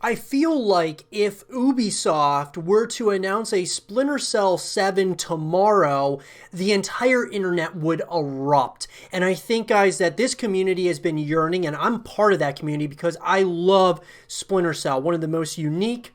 I feel like if Ubisoft were to announce a Splinter Cell 7 tomorrow, the entire internet would erupt. And I think, guys, that this community has been yearning, and I'm part of that community because I love Splinter Cell, one of the most unique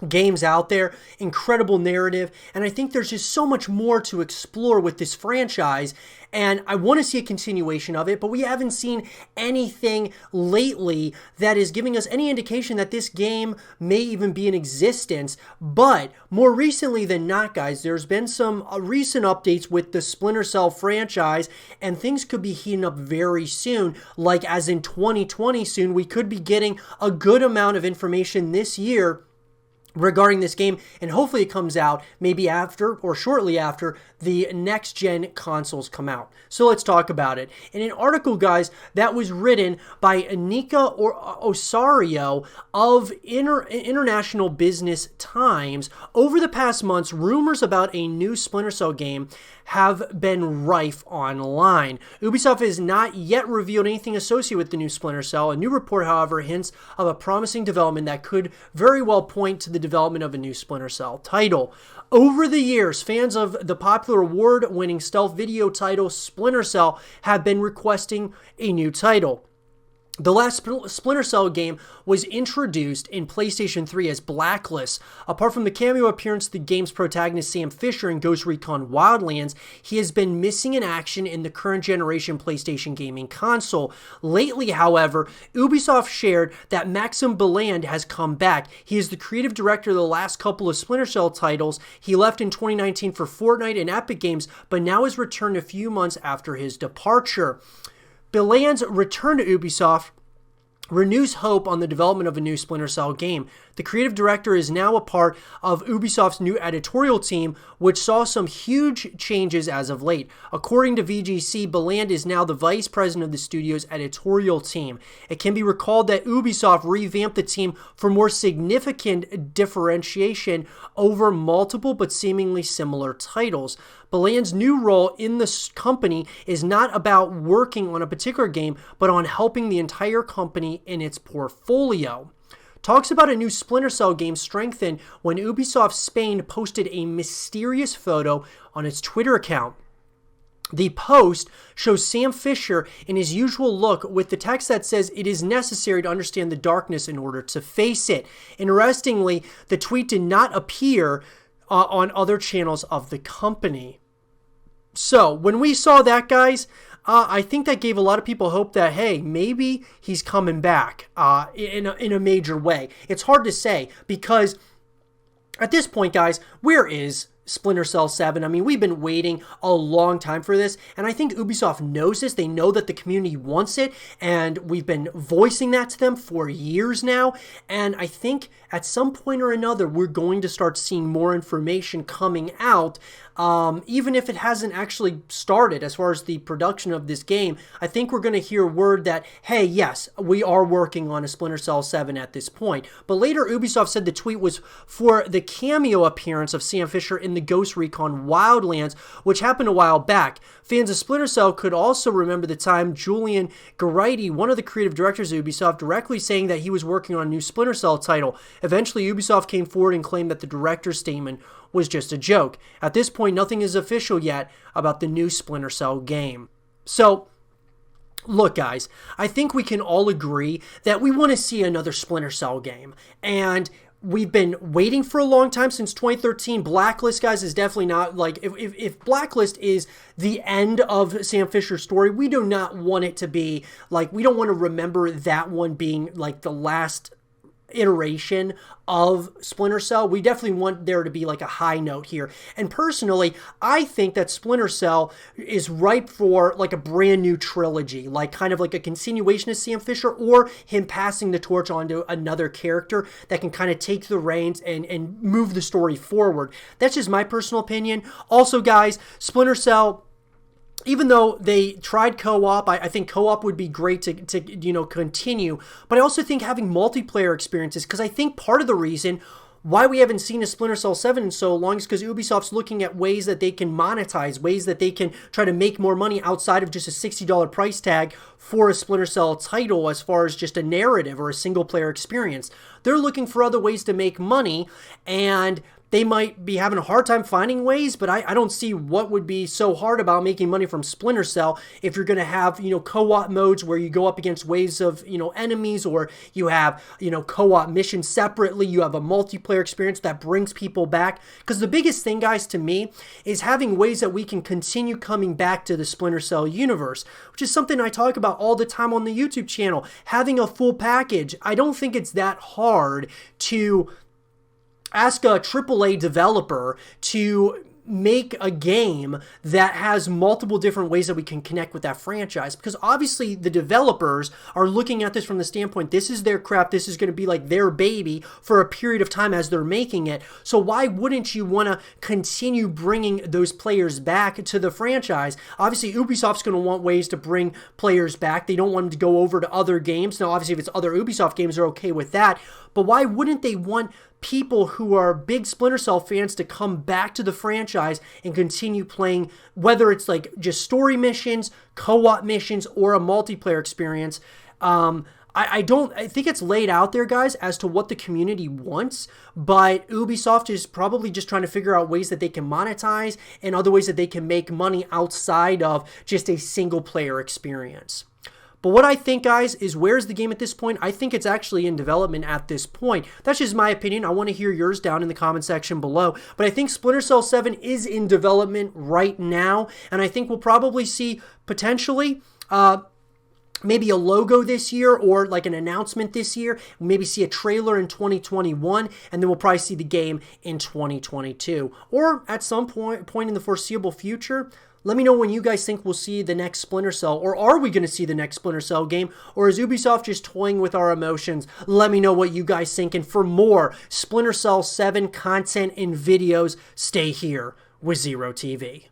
games out there, incredible narrative, and I think there's just so much more to explore with this franchise, and I want to see a continuation of it, but we haven't seen anything lately that is giving us any indication that this game may even be in existence. But more recently than not, guys, there's been some recent updates with the Splinter Cell franchise, and things could be heating up very soon, like as in 2020 soon. We could be getting a good amount of information this year regarding this game, and hopefully it comes out maybe after or shortly after the next gen consoles come out. So let's talk about it. In an article, guys, that was written by Anika Osario of International Business Times, over the past months, rumors about a new Splinter Cell game have been rife online. Ubisoft has not yet revealed anything associated with the new Splinter Cell. A new report, however, hints of a promising development that could very well point to the development of a new Splinter Cell title. Over the years, fans of the popular award-winning stealth video title Splinter Cell have been requesting a new title. The last Splinter Cell game was introduced in PlayStation 3 as Blacklist. Apart from the cameo appearance of the game's protagonist Sam Fisher in Ghost Recon Wildlands, he has been missing in action in the current generation PlayStation gaming console. Lately, however, Ubisoft shared that Maxim Beland has come back. He is the creative director of the last couple of Splinter Cell titles. He left in 2019 for Fortnite and Epic Games, but now has returned a few months after his departure. Beland's return to Ubisoft renews hope on the development of a new Splinter Cell game. The creative director is now a part of Ubisoft's new editorial team, which saw some huge changes as of late. According to VGC, Beland is now the vice president of the studio's editorial team. It can be recalled that Ubisoft revamped the team for more significant differentiation over multiple but seemingly similar titles. Beland's new role in the company is not about working on a particular game, but on helping the entire company in its portfolio. Talks about a new Splinter Cell game strengthened when Ubisoft Spain posted a mysterious photo on its Twitter account. The post shows Sam Fisher in his usual look with the text that says it is necessary to understand the darkness in order to face it. Interestingly, the tweet did not appear on other channels of the company. So when we saw that, guys, I think that gave a lot of people hope that, hey, maybe he's coming back in a major way. It's hard to say because at this point, guys, where is Splinter Cell 7? I mean, we've been waiting a long time for this, and I think Ubisoft knows this. They know that the community wants it, and we've been voicing that to them for years now, and I think at some point or another, we're going to start seeing more information coming out, even if it hasn't actually started as far as the production of this game. I think we're going to hear word that, hey, yes, we are working on a Splinter Cell 7 at this point. But later, Ubisoft said the tweet was for the cameo appearance of Sam Fisher in the Ghost Recon Wildlands, which happened a while back. Fans of Splinter Cell could also remember the time Julian Garritti, one of the creative directors of Ubisoft, directly saying that he was working on a new Splinter Cell title. Eventually, Ubisoft came forward and claimed that the director's statement was just a joke. At this point, nothing is official yet about the new Splinter Cell game. So, look, guys, I think we can all agree that we want to see another Splinter Cell game. And we've been waiting for a long time, since 2013. Blacklist, guys, is definitely not, like, if Blacklist is the end of Sam Fisher's story, we do not want it to be, like, we don't want to remember that one being, like, the last iteration of Splinter Cell. We definitely want there to be like a high note here. And personally, I think that Splinter Cell is ripe for like a brand new trilogy, like kind of like a continuation of Sam Fisher, or him passing the torch on to another character that can kind of take the reins and move the story forward. That's just my personal opinion. Also, guys, Splinter Cell, even though they tried co-op, I think co-op would be great to continue. But I also think having multiplayer experiences, because I think part of the reason why we haven't seen a Splinter Cell 7 in so long is because Ubisoft's looking at ways that they can monetize, ways that they can try to make more money outside of just a $60 price tag for a Splinter Cell title as far as just a narrative or a single-player experience. They're looking for other ways to make money, and they might be having a hard time finding ways, but I don't see what would be so hard about making money from Splinter Cell if you're going to have, co-op modes where you go up against waves of, enemies, or you have, co-op missions separately. You have a multiplayer experience that brings people back. Because the biggest thing, guys, to me, is having ways that we can continue coming back to the Splinter Cell universe, which is something I talk about all the time on the YouTube channel. Having a full package, I don't think it's that hard to ask a AAA developer to make a game that has multiple different ways that we can connect with that franchise, because obviously the developers are looking at this from the standpoint, this is their craft, this is going to be like their baby for a period of time as they're making it. So why wouldn't you want to continue bringing those players back to the franchise? Obviously Ubisoft's going to want ways to bring players back. They don't want them to go over to other games. Now obviously if it's other Ubisoft games, they're okay with that, but why wouldn't they want people who are big Splinter Cell fans to come back to the franchise and continue playing, whether it's like just story missions, co-op missions, or a multiplayer experience? I think it's laid out there, guys, as to what the community wants, but Ubisoft is probably just trying to figure out ways that they can monetize and other ways that they can make money outside of just a single player experience. But what I think, guys, is where's the game at this point? I think it's actually in development at this point. That's just my opinion. I want to hear yours down in the comment section below. But I think Splinter Cell 7 is in development right now. And I think we'll probably see potentially maybe a logo this year, or like an announcement this year. Maybe see a trailer in 2021, and then we'll probably see the game in 2022. Or at some point in the foreseeable future. Let me know when you guys think we'll see the next Splinter Cell, or are we going to see the next Splinter Cell game, or is Ubisoft just toying with our emotions? Let me know what you guys think, and for more Splinter Cell 7 content and videos, stay here with Zero TV.